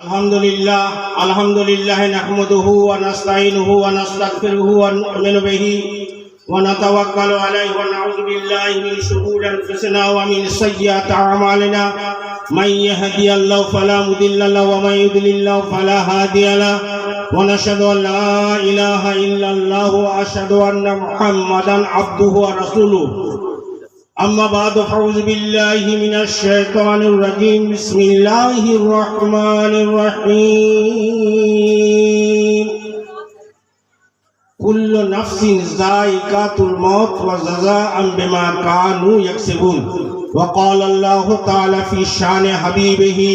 अल्हम्दुलिल्लाह नहमदुहु व नस्तईनुहु व नस्तगफिरुहु व नु'मिनु बिही व नतवक्कलु अलैहि व नऊज़ु बिल्लाहि मिन शुरूरि अनफुसिना व मिन सय्यिआति अअमालिना मन यहदियल्लाहु फला मुदिल्ल लहु व मन युद्लिल्लाहु फला हादिय लहु व नशहदु अन ला इलाहा इल्लल्लाह व अशहदु अन्ना मुहम्मदन अब्दुहु व रसूलुहु अम्मा बाद फ़अऊज़ु बिल्लाहि मिनश शैतानिर रजीम बिस्मिल्लाहिर रहमानिर रहीम कुल्लु नफ्सिन ज़ाइक़ातुल मौत व जज़ाअन बिमा कानू यक्सिबून व क़ाला अल्लाहु तआला फ़ी शान हबीबिही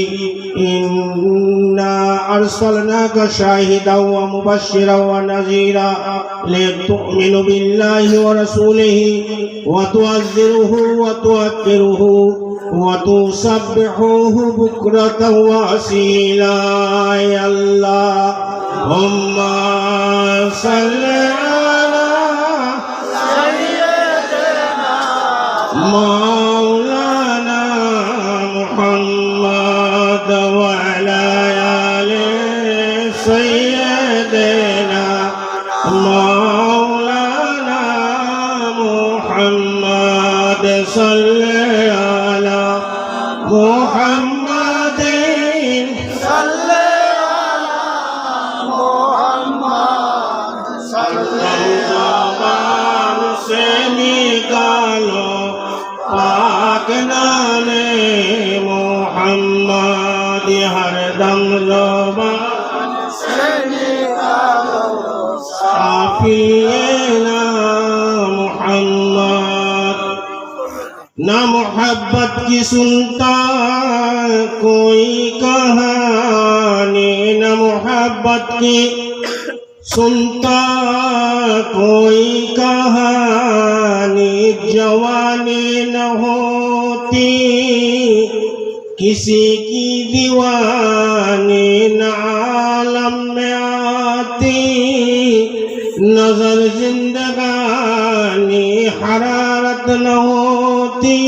इन्ना अर्सलनाका शाहिदन व मुबश्शिरन व नज़ीरा लितु'मिनु बिल्लाहि व रसूलिही व तुअज़्ज़िरुहु व तुवक्किरुहु व तुसब्बिहुहु बुक्रतन व असीला। या अल्लाहुम्मा सल्लि अला सय्यिदिना मौलाना मुहम्मद व अला आलि सय्यिदिना मौलाना मुहम्मद सल्लि अला मुहम्मदिन सल्लि से निकालो पाक नामे मोहम्मद हरदम ज़बान से निकालो साफिए ना मोहम्मद। ना मोहब्बत की सुनता कोई कहानी, न मोहब्बत की सुनता कोई कहानी, जवानी न होती किसी की दीवानी, न आलम में आती नजर जिंदगानी, हरारत न होती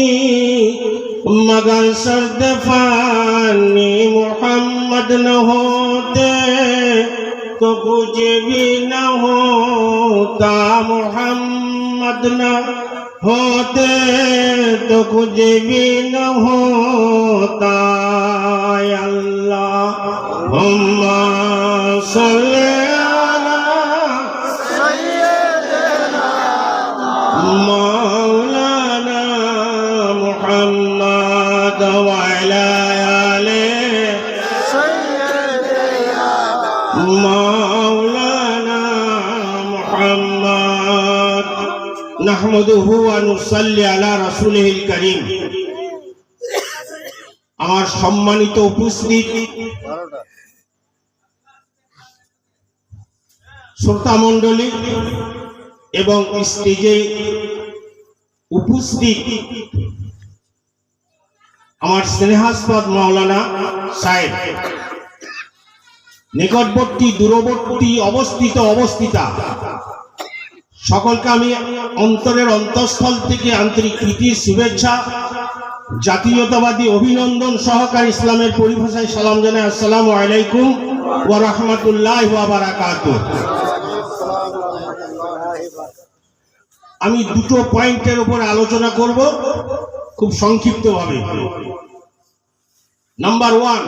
मगर सर्द फानी, मोहम्मद न होते तो कुछ भी न होता, मोहम्मद न होते तो कुछ भी न होता। या अल्लाहुम्मा सल्लि अला सय्यिदिना मौलाना मुहम्मद व अला आलि मौलाना मुहम्मद नहमदुहु व नुसल्ली अला रसूलिहिल करीम। আমার সম্মানিত উপস্থিতি শ্রোতা মণ্ডলী এবং স্টেজে উপস্থিত আমার স্নেহাস্পদ মাওলানা সাহেব, নিকটবর্তী দূরবর্তী অবস্থিতা সকলকে আমি অন্তরের অন্তঃস্থল থেকে আন্তরিক প্রীতি শুভেচ্ছা জাতীয়তাবাদী অভিনন্দন সহকারে ইসলামের পরিভাষায় সালাম জানাই। আসসালামু আলাইকুম ওয়া রাহমাতুল্লাহি ওয়া বারাকাতুহু। আমি দুটো পয়েন্টের উপর আলোচনা করব খুব সংক্ষিপ্তভাবে। নাম্বার 1,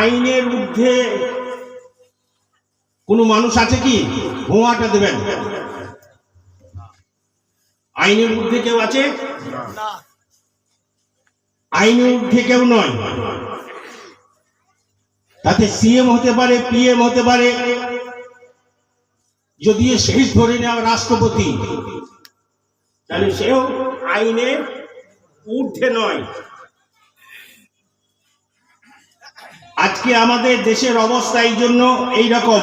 আইনের ঊর্ধ্বে কোনো মানুষ আছে কি? ভুয়াটা দেবেন। আইনের ঊর্ধ্বে কেউ আছে? আইনের ঊর্ধ্বে কেউ নয়। তাতে সিএম হতে পারে, পিএম হতে পারে, যদি শেষ ধরে নেওয়া রাষ্ট্রপতি, তাহলে সেও আইনের ঊর্ধ্বে নয়। আজকে আমাদের দেশের অবস্থা এই জন্য এইরকম,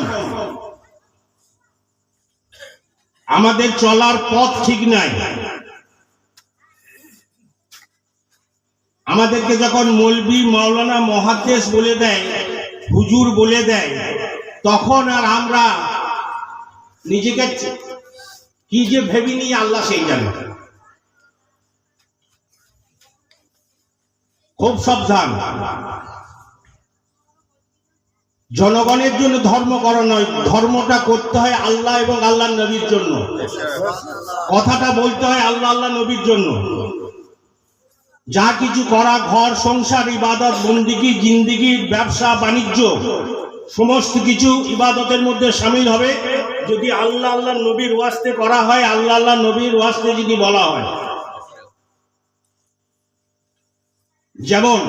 আমাদের চলার পথ ঠিক নাই। আমাদেরকে যখন মৌলবি মাওলানা মুহাদ্দিস বলে দেয়, হুজুর বলে দেয়, তখন আর আমরা নিজেকে কি যে ভেবে নিই আল্লাহ সেই জানে। খুব সাবধান। জনগণের জন্য ধর্ম করা নয়, ধর্মটা করতে হয় আল্লাহ এবং আল্লাহর নবীর জন্য। কথাটা বলতে হয় আল্লাহ আল্লাহ নবীর জন্য। যা কিছু করা, ঘর সংসার, ইবাদত বন্দিগি, জিন্দিগি, ব্যবসা বাণিজ্য, সমস্ত কিছু ইবাদতের মধ্যে শামিল হবে যদি আল্লাহ আল্লাহ নবীর ওয়াস্তে করা হয়, আল্লাহ আল্লাহ নবীর ওয়াস্তে যদি বলা হয়। যেমন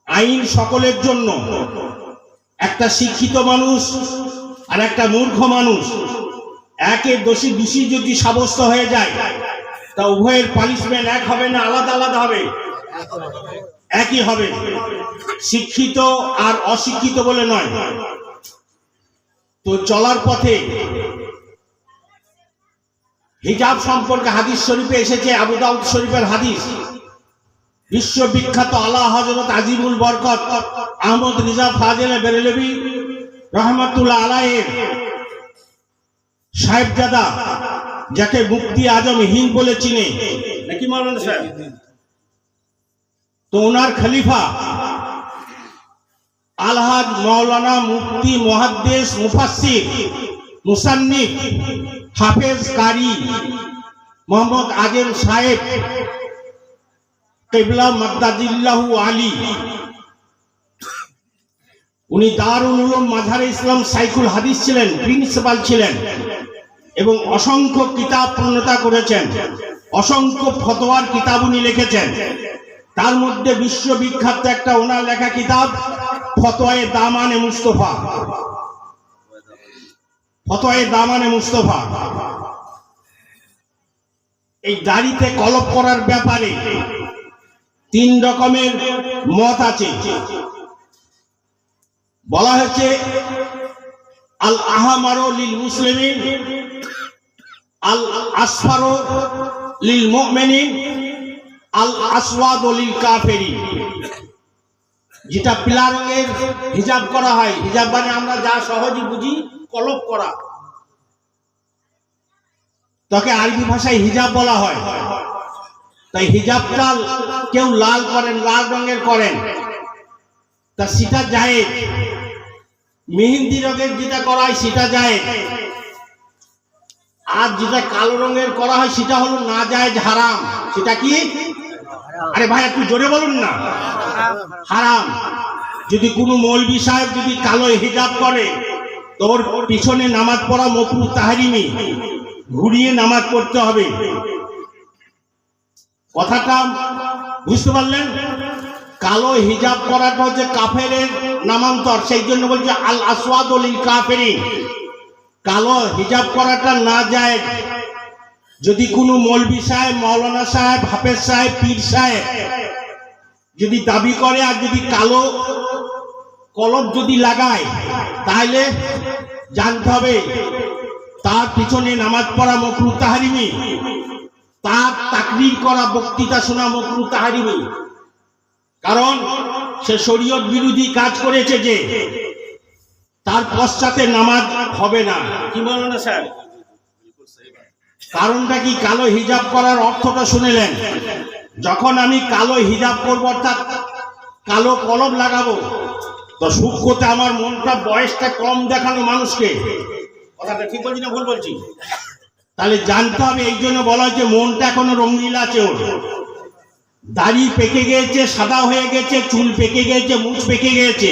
আইন সকলের জন্য। একটা শিক্ষিত মানুষ আর একটা মূর্খ মানুষ একে দোষী যদি সাব্যস্ত হয়ে যায়, তা উভয়ের পানিশমেন্ট এক হবে না আলাদা আলাদা হবে? একই হবে। শিক্ষিত আর অশিক্ষিত বলে নয়। তো চলার পথে হিজাব সম্পর্কে হাদিস শরীফে এসেছে, আবু দাউদ শরীফের হাদিস। বিশ্ববিখ্যাত আলা হযরত আজিমুল বরকত আহমদ রিজা ফাজিল বেরেলভী রহমাতুল্লাহ আলাইহির সাহেবজাদা, যাকে মুফতি আজম হিন্দ বলে চিনে নাকি মাওলানা সাহেব, তো ওনার খলিফা আলহাজ মাওলানা মুফতি মুহাদ্দিস মুফাসসির মুসান্নিফ হাফেজ কারি মোহাম্মদ আজম সাহেব কিবলা মাদ্দাজিল্লাহু আলী, উনি দারুল উলুম মাযহারে ইসলাম সাইকুল হাদিস ছিলেন, প্রিন্সিপাল ছিলেন এবং অসংখ্য কিতাব প্রণেতা করেছেন, অসংখ্য ফতোয়ার কিতাব উনি লিখেছেন। তার মধ্যে বিশ্ববিখ্যাত একটা ওনার লেখা কিতাব ফতোয়ায়ে দামানে মুস্তাফা। ফতোয়ায়ে দামানে মুস্তাফা। এই দাড়িতে কলপ করার ব্যাপারে 3 রকমের মত আছে। বলা হয়েছে আল আহমারু লিল মুসলিমিন, আল আসফারু লিল মুমিনিন, আল আসওয়াদু লিল কাফিরিন। যেটা পিলা রঙের হিজাব করা হয়, হিজাব মানে আমরা যা সহজে বুঝি কলপ করা, তাকে আরবি ভাষায় হিজাব বলা হয়। তাই হিজাবটা কেউ লাল করেন, লাল রঙের করেন, তা সেটা জায়েজ। মেহেন্দি রঙের যেটা করা হয় সেটা জায়েজ। আর যেটা কালো রঙের করা হয় সেটা হলো না জায়েজ, হারাম। সেটা কি? আরে ভাই একটু জোরে বলুন না। হারাম। যদি কোনো মৌলভী সাহেব যদি কালো হিজাব করে, তোর পিছনে নামাজ পড়া মাকরুহ তাহরিমি, ঘুরিয়ে নামাজ পড়তে হবে। কথাটা বুঝতে পারলেন? কালো হিজাব করাটা হচ্ছে কাফেরের নামান্তর, সেই জন্য বলছে আল আসওয়াদু লিল কাফিরিন। কালো হিজাব করাটা না যায়। যদি কোনো মৌলভী সাহেব, মাওলানা সাহেব, হাফেজ সাহেব, পীর সাহেব যদি দাবি করে আর যদি কালো কলম যদি লাগায়, তাহলে জানতে হবে তার পিছনে নামাজ পড়া মাকরুহ তাহরিমি, তার তাকরীর করা বক্তৃতা শোনা মাকরুহ তাহরিমি। কারণ সে শরীয়ত বিরোধী কাজ করেছে, যে তার পশ্চাতে নামাজ হবে না। কি বলেন না স্যার? কারণটা কি? কালো হিজাব করার অর্থটা শুনেলেন। যখন আমি কালো হিজাব করবো অর্থাৎ কালো কলম লাগাবো, তো সূক্ষ্মতে আমার মনটা বয়সটা কম দেখানো মানুষকে। কথাটা ঠিক বলছি না ভুল বলছি? তাহলে জানতে হবে, এই জন্য বলা হয়েছে মনটা এখনো রঙিলা আছে। ওর দাড়ি পেকে গিয়েছে, সাদা হয়ে গেছে, চুল পেকে গিয়েছে, মুছ পেকে গিয়েছে।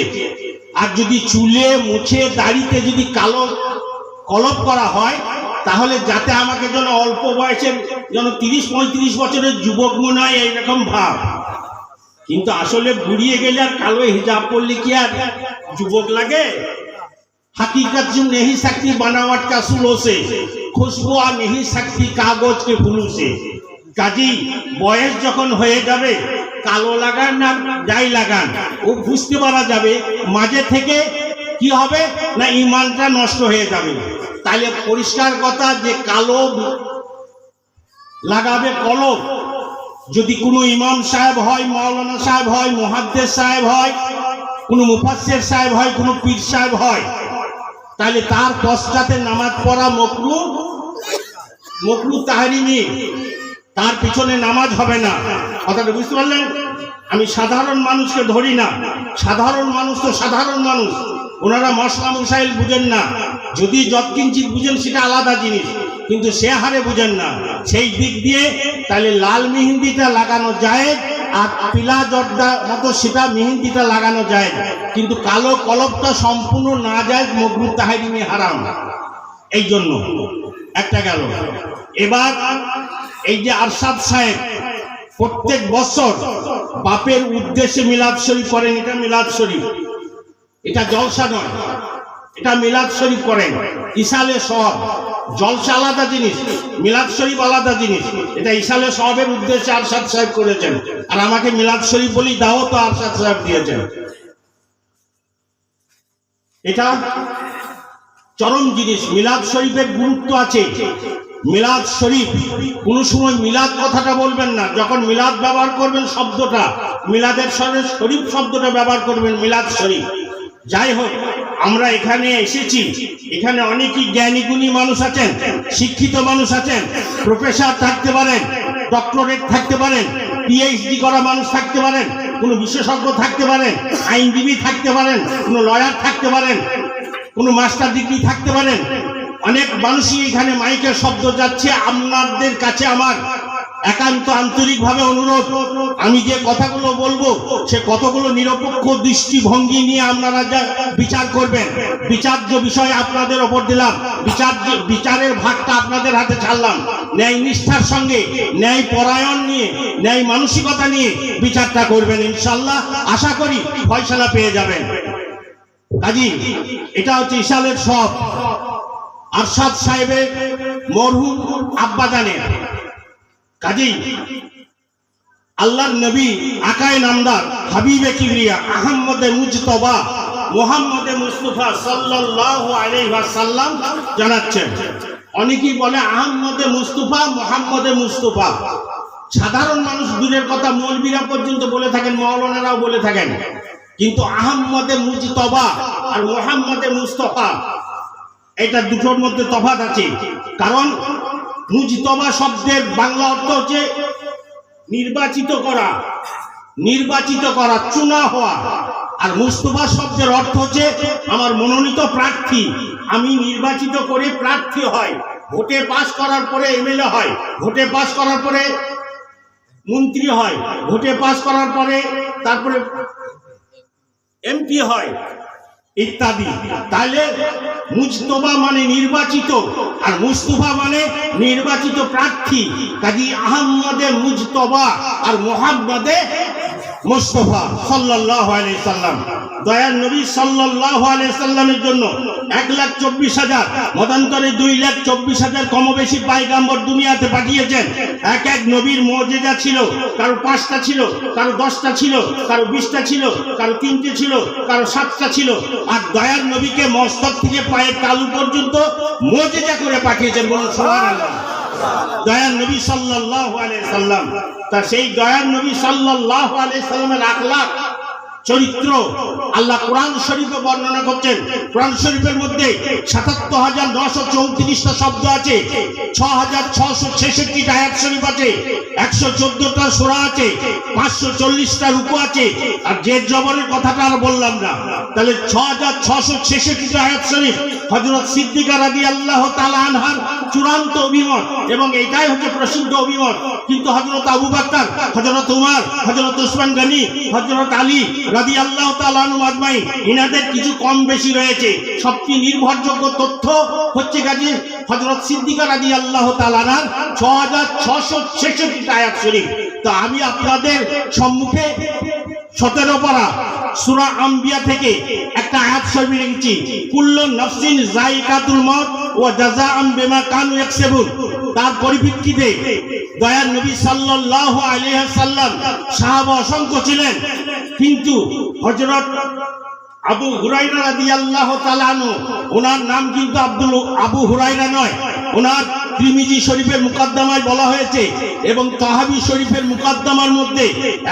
আর যদি চুলে মুছে দাড়িতে যদি কালো কলপ করা হয়, তাহলে যাতে আমাকে যেন অল্প বয়সের যেন 30-35 বছরের যুবক মনে হয়, এইরকম ভাব। কিন্তু আসলে বুড়িয়ে গেলে আর কালো হিজাব পরলে কি আর যুবক লাগে? हकीकत जो नहीं सकती बनावट का सूलों से, खुशबू आ नहीं सकती कागज के फूलों से। কাজী বয়স যখন হয়ে যাবে, কালো লাগান না যাই লাগান, ও বুঝতে পারা যাবে মাঝে থেকে কি হবে না ঈমানটা নষ্ট হয়ে যাবে। তাহলে পরিষ্কার কথা যে কালো লাগাবে কলম, যদি কোনো ইমাম সাহেব হয়, মাওলানা সাহেব হয়, মুহাদ্দিস সাহেব হয়, কোনো মুফাসসির সাহেব হয়, কোনো পীর সাহেব হয়, তাহলে তার পশ্চাতে নামাজ পড়া মাকরুহ তাহরিমি, তার পিছনে নামাজ হবে না। কথাটা বুঝতে পারলেন? আমি সাধারণ মানুষকে ধরি না। সাধারণ মানুষ তো সাধারণ মানুষ, ওনারা মশলা মশাইল বুঝেন না। যদি যৎকিঞ্চিত বুঝেন সেটা আলাদা জিনিস, কিন্তু সে হারে বুঝেন না। সেই দিক দিয়ে তাহলে লাল মেহেন্দিটা লাগানো যায়, আর পিলা জর্দা মতো সেটা মেহেন্দিটা লাগানো যায়, কিন্তু কালো কলবটা সম্পূর্ণ না যায়, মাকরুহ তাহরিমে হারাম। এই জন্য একটা গেল। এবার এই যে আরশাদ সাহেব প্রত্যেক বছর বাপের উদ্দেশ্যে মিলাদ শরীফ করেন, এটা মিলাদ শরীফ, এটা জলসা নয়, এটা মিলাদ শরীফ করেন। ইসালে সওয়াব, জলসা আলাদা জিনিস, মিলাদ শরীফ আলাদা জিনিস। এটা ইসালে সওয়াবের উদ্দেশ্যে আরশাদ সাহেব করেছেন, আর আমাকে মিলাদ শরীফ বলি দাও তো আরশাদ সাহেব দিয়েছেন। এটা চরম জিনিস। মিলাদ শরীফের গুরুত্ব আছে। মিলাদ শরীফ কোন সময় মিলাদ কথাটা বলবেন না, যখন মিলাদ ব্যবহার করবেন শব্দটা, মিলাদের সঙ্গে শরীফ শব্দটা ব্যবহার করবেন, মিলাদ শরীফ। যাই হোক, আমরা এখানে এসেছি, এখানে অনেকই জ্ঞানী গুণী মানুষ আছেন, শিক্ষিত মানুষ আছেন, প্রফেসর থাকতে পারেন, ডক্টরেট থাকতে পারেন, পিএইচডি করা মানুষ থাকতে পারেন, কোনো বিশেষজ্ঞ থাকতে পারেন, আইনজীবী থাকতে পারেন, কোনো লয়ার থাকতে পারেন, কোনো মাস্টার ডিগ্রি থাকতে পারেন। অনেক মানুষই এখানে মাইকের শব্দ যাচ্ছে। আপনাদের কাছে আমার একান্ত আন্তরিকভাবে অনুরোধ, আমি যে কথাগুলো বলবো সে কতগুলো নিরপেক্ষ দৃষ্টিভঙ্গি নিয়ে আপনারা যা বিচার করবেন। বিচার্য বিষয় আপনাদের ওপর দিলাম, বিচারের ভাগটা আপনাদের হাতে ছাড়লাম। ন্যায় নিষ্ঠার সঙ্গে, ন্যায় পরায়ণ নিয়ে, ন্যায় মানসিকতা নিয়ে বিচারটা করবেন। ইনশাআল্লাহ আশা করি ফয়সালা পেয়ে যাবেন। কাজী এটা হচ্ছে ইসালের সব আরশাদ সাহেবের মরহুম আব্বাজানের। কাজী আল্লাহর নবী আকায়ে নামদার হাবিবে কিবরিয়া আহমদে মুজতবা মুহাম্মদে মুস্তাফা সাল্লাল্লাহু আলাইহি ওয়াসাল্লাম জানাচ্ছেন। অনেকেই বলে আহমদে মুস্তাফা, মুহাম্মদে মুস্তাফা। সাধারণ মানুষ দূরের কথা, মৌলবীরা পর্যন্ত বলে থাকেন, মাওলানারাও বলে থাকেন, কিন্তু আহমদে মুজতবা আর মুহাম্মদে মুস্তাফা এটা দুটোর মধ্যে তফাৎ আছে। কারণ মুজতবা শব্দের বাংলা অর্থ হচ্ছে নির্বাচিত করা, নির্বাচিত করা, চুনা হওয়া। আর মুস্তাফা শব্দের অর্থ হচ্ছে আমার মনোনীত প্রার্থী, আমি নির্বাচিত করে প্রার্থী হয়। ভোটে পাস করার পরে এমএলএ হয়, ভোটে পাস করার পরে মন্ত্রী হয়, ভোটে পাস করার পরে তারপরে এমপি হয় ইত্যাদি। তাহলে মুজতবা মানে নির্বাচিত, আর মুস্তাফা মানে নির্বাচিত প্রার্থী। কাজী আহমদে মুজতবা আর মুহাম্মদে মুস্তাফা সাল্লাল্লাহু আলাইহি সাল্লাম। দয়ার নবী সাল্লাল্লাহু আলাইহি সাল্লামের জন্য 1,24,000 মতান্তরে 2,24,000 কম বেশি পয়গম্বর দুনিয়াতে পাঠিয়েছেন। এক এক নবীর মুজিজা ছিল, কারো 5টা ছিল, কারো 10টা ছিল, কারো 20টা ছিল, কারো 3টে ছিল, কারো 7টা ছিল। আর দয়ার নবীকে মস্তক থেকে পায়ের তালু পর্যন্ত মুজিজা করে পাঠিয়েছেন। বলুন সুবহানাল্লাহ। দয়ার নবী সাল্লাল্লাহু আলাইহি সাল্লাম, তা সেই দয়ার নবী সাল্লাল্লাহু আলাইহি সাল্লামের আখলাক চরিত্র আল্লাহ কোরআন শরীফে বর্ণনা করছেন। কোরআন শরীফের মধ্যে 77,934টা শব্দ আছে, 6,666টা আয়াত শরীফ আছে, 114টা সূরা আছে, 540টা রুকু আছে। আর যে জবরের কথাটা আর বললাম না, তাহলে 6,666টা আয়াত শরীফ হযরত সিদ্দিকা রাদিয়াল্লাহু তাআলা আনহার চূড়ান্ত অভিমত, এবং এটাই হচ্ছে প্রসিদ্ধ অভিমত। কিন্তু হযরত আবু বকর, হযরত উমর, হযরত উসমান গনি, হযরত আলী রাদিয়াল্লাহু তাআলা আনহু আজমাইন, ইনাদের কিছু কম বেশি রয়েছে। সবচেয়ে নির্ভরযোগ্য তথ্য হচ্ছে গাজী হযরত সিদ্দিকা রাদিয়াল্লাহু তাআলা আনহার 6,666টা আয়াত শরীফ। তো আমি আপনাদের সম্মুখে 17 পারা সূরা আম্বিয়া থেকে একটা আয়াত শরীফ রেখেছি, কুল্লু নাফসিন যায়িকাতুল মউত ওয়া জাযাআন বিমা কানু ইয়াকসিবুন। তার পরিপ্রেক্ষিতে দয়ার নবী সাল্লাল্লাহু আলাইহি সাল্লাম সাহাবা অসংখ্য ছিলেন, কিন্তু হযরত আবু হুরায়রা রাদিয়াল্লাহু তাআলা আনহু, ওনার নাম কিন্তু আবু হুরায়রা নয়, ওনার তিরমিজি শরীফের মুকদ্দমায় বলা হয়েছে, এবং তাহাবি শরীফের মুকদ্দমার মধ্যে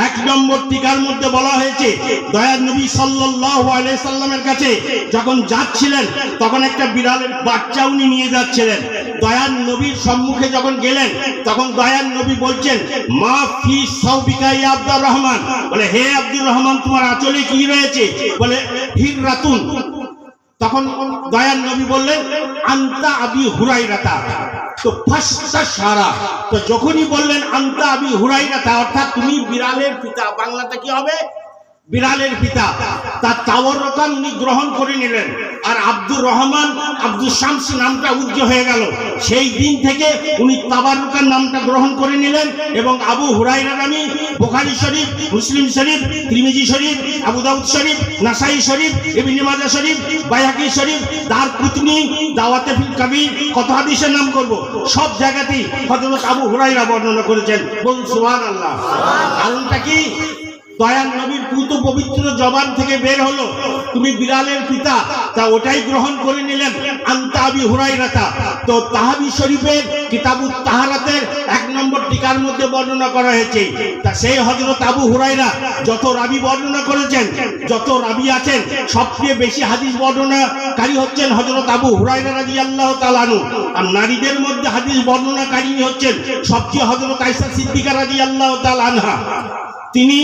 1 নম্বর টিকার মধ্যে বলা হয়েছে দয়ার নবী সাল্লাল্লাহু আলাইহি সাল্লামের কাছে যখন যাচ্ছিলেন তখন একটা বিড়ালের বাচ্চা উনি নিয়ে যাচ্ছিলেন। দয়ার নবীর সম্মুখে যখন গেলেন তখন দয়ার নবী বলছেন, মা ফি সাউবিকা ইয়া আব্দুর রহমান, বলে হে আব্দুর রহমান তোমার আঁচলে কি রয়েছে? বলে হির রাতুন। তখন দয়ার নবী বললেন, আনতা আবি হুরাইরাতা। তো ফাস্তা সারা, তো যখনই বললেন আনতা আবি হুরাইরাতা, অর্থাৎ তুমি বিড়ালের পিতা, বাংলাতে কি হবে? বিড়ালের পিতা। তার তাওয়ারকান উনি গ্রহণ করে নিলেন। আর আব্দুর রহমান আব্দুল শামস নামটা উজ্জ হয়ে গেল। সেই দিন থেকে উনি তাবারুকান নামটা গ্রহণ করে নিলেন এবং আবু হুরায়রা নামে বুখারী শরীফ, মুসলিম শরীফ, তিরমিজি শরীফ, আবু দাউদ শরীফ, নাসাই শরীফ, ইবনে মাজাহ শরীফ, বাইহাকি শরীফ, দারকুতনি, দাওয়াতে ফিল কবির, কত হাদিসের নাম করব, সব জায়গাতেই হযরত আবু হুরায়রা বর্ণনা করেছেন। বলুন সুবহানাল্লাহ। কারণটা কি? দয়ার নবীর পুত পবিত্র জবান থেকে বের হলো তুমি বিড়ালের পিতা, তা ওটাই গ্রহণ করে নিলেন, আনতা আবি হুরাইরাতা। তো তাহাবি শরীফের কিতাবুত তাহারাতের 1 নম্বর টিকার মধ্যে বর্ণনা করা হয়েছে। তা সেই হযরত আবু হুরাইরা যত রাবি বর্ণনা করেছেন, যত রাবি আছেন, সবচেয়ে বেশি হাদিস বর্ণনাকারী হচ্ছেন হযরত আবু হুরাইরা রাদিয়াল্লাহু তাআলা আনহু। আর নারীদের মধ্যে হাদিস বর্ণনাকারী হচ্ছেন সবচেয়ে হযরত আয়েশা সিদ্দিকা রাদিয়াল্লাহু তাআলা আনহা। তিনি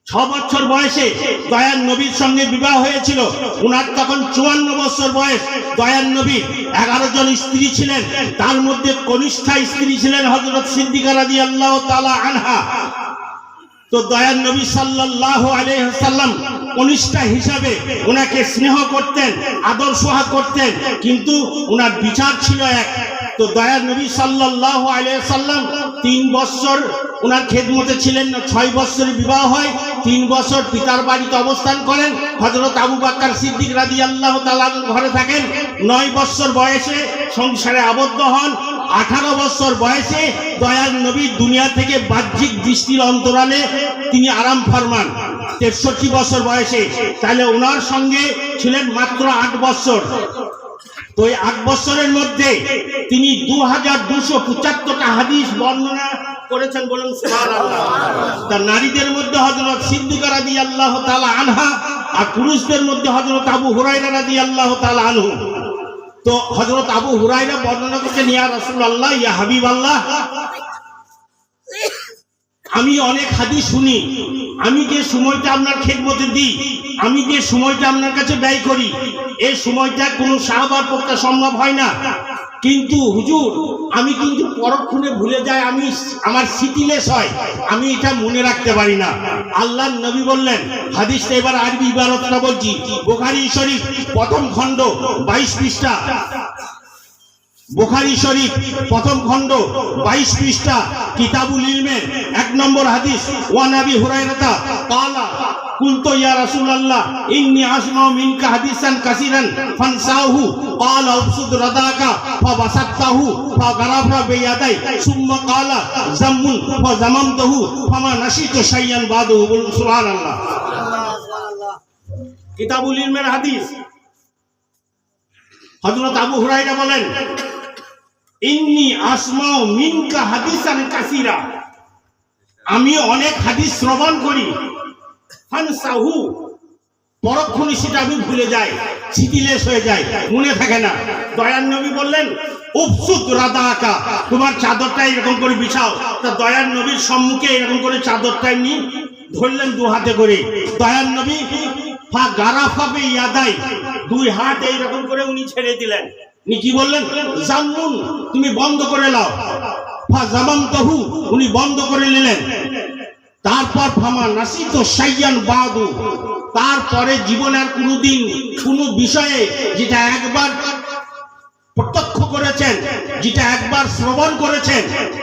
6 বছর বয়সে দয়ার নবীর সঙ্গে বিবাহ হয়েছিল। উনার তখন 54 বছর বয়স। দয়ার নবীর 11 জন স্ত্রী ছিলেন, তার মধ্যে কনিষ্ঠা স্ত্রী ছিলেন হযরত সিদ্দিকা রাদিয়াল্লাহু তাআলা আনহা। তো দয়ার নবী সাল্লাল্লাহু আলাইহি ওয়াসাল্লাম কনিষ্ঠা হিসাবে ওনাকে স্নেহ করতেন, আদর সোহাগ করতেন, কিন্তু ওনার বিচার ছিল এক। তো দয়ার নবী সাল্লাল্লাহু আলাইহি ওয়াসাল্লাম 3 বছর ওনার খেদমতে ছিলেন না। 6 বছর বিবাহ হয়, 3 বছর পিতার বাড়িতে অবস্থান করেন। হযরত আবু বকর সিদ্দিক রাদিয়াল্লাহু তাআলা ঘরে থাকেন। 9 বছর বয়সে সংসারে আবদ্ধ হন। 18 বছর বয়সে দয়ার নবী দুনিয়া থেকে বাহ্যিক দৃষ্টির অন্তরালে তিনি আরাম ফরমান। 63 বছর বয়সে, তাহলে ওনার সঙ্গে ছিলেন মাত্র 8 বছর। তো এই 8 বছরের মধ্যে তিনি 2275টা হাদিস বর্ণনা করেছেন। বলুন সুবহানাল্লাহ। তার নারীদের মধ্যে হযরত সিদ্দিকা রাদিয়াল্লাহু তাআলা আনহা, আর পুরুষদের মধ্যে হযরত আবু হুরায়রা রাদিয়াল্লাহু তাআলা আনহু। তো হযরত আবু হুরায়রা বর্ণনা করছেন, ইয়া রাসূলুল্লাহ, ইয়া হাবিবাল্লাহ, আমি অনেক হাদিস শুনি, আমি যে সময়টা আপনার খেদমতে দিই, আমি যে সময়টা আপনার কাছে ব্যয় করি, এই সময়টা কোনো সাহাবার পক্ষে সম্ভব হয় না। কিন্তু হুজুর, আমি কিন্তু পরক্ষণে ভুলে যাই, আমি আমার স্মৃতিলেস হয়, আমি এটা মনে রাখতে পারি না। আল্লাহর নবী বললেন, হাদিসটা এবার আরবি ইবারতটা বলছি, বুখারী শরীফ প্রথম খণ্ড 22 পৃষ্ঠা, বুখারী শরীফ প্রথম খণ্ড 22 পৃষ্ঠা, কিতাবুল ইলমের 1 নম্বর হাদিস, ওয়া নবী হুরায়রাতা ক্বালা কুলতু ইয়া রাসূলুল্লাহ ইন্নী আসমাউ মিনকা হাদিসান কাসীরান ফানসাহু ক্বালা উবসুদ রাদাকা ফাবাসাতাহু ফাগারাফা বিয়াদাই সুম্মা ক্বালা জাম্মুন ফাজামামতাহু ফামা নাসিতু শাইয়ান বাদু। বলুন সুবহানাল্লাহ। কিতাবুল ইলমের হাদিস। হযরত আবু হুরায়রা বলেন, ইন্নী আসমাউ মিনকা হাদিসান কাসীরা, আমি অনেক হাদিস শ্রবণ করি, ফানসাহু, পরক্ষণে সেটা আমি ভুলে যাই, স্মৃতিলেস হয়ে যায়, মনে থাকে না। দয়ার নবী বললেন, উবসুদ রাদাকা, তোমার চাদরটা এরকম করে বিছাও। তা দয়ার নবীর সম্মুখে এরকম করে চাদরটা এমনি ধরলেন 2 হাতে করে। দয়ার নবী ফা গারাফা বিয়াদাই, 2 হাত এইরকম করে উনি ছেড়ে দিলেন। উনি কি বললেন? জাম্মুন, তুমি বন্ধ করে নাও। ফা জামামতাহু, উনি বন্ধ করে নিলেন। তারপর ফামা নাসিতু শাইয়ান বাদু, তারপরে জীবনের কোনোদিন কোনো বিষয়ে যেটা একবার প্রত্যক্ষ করেছেন, যেটা একবার শ্রবণ করেছেন,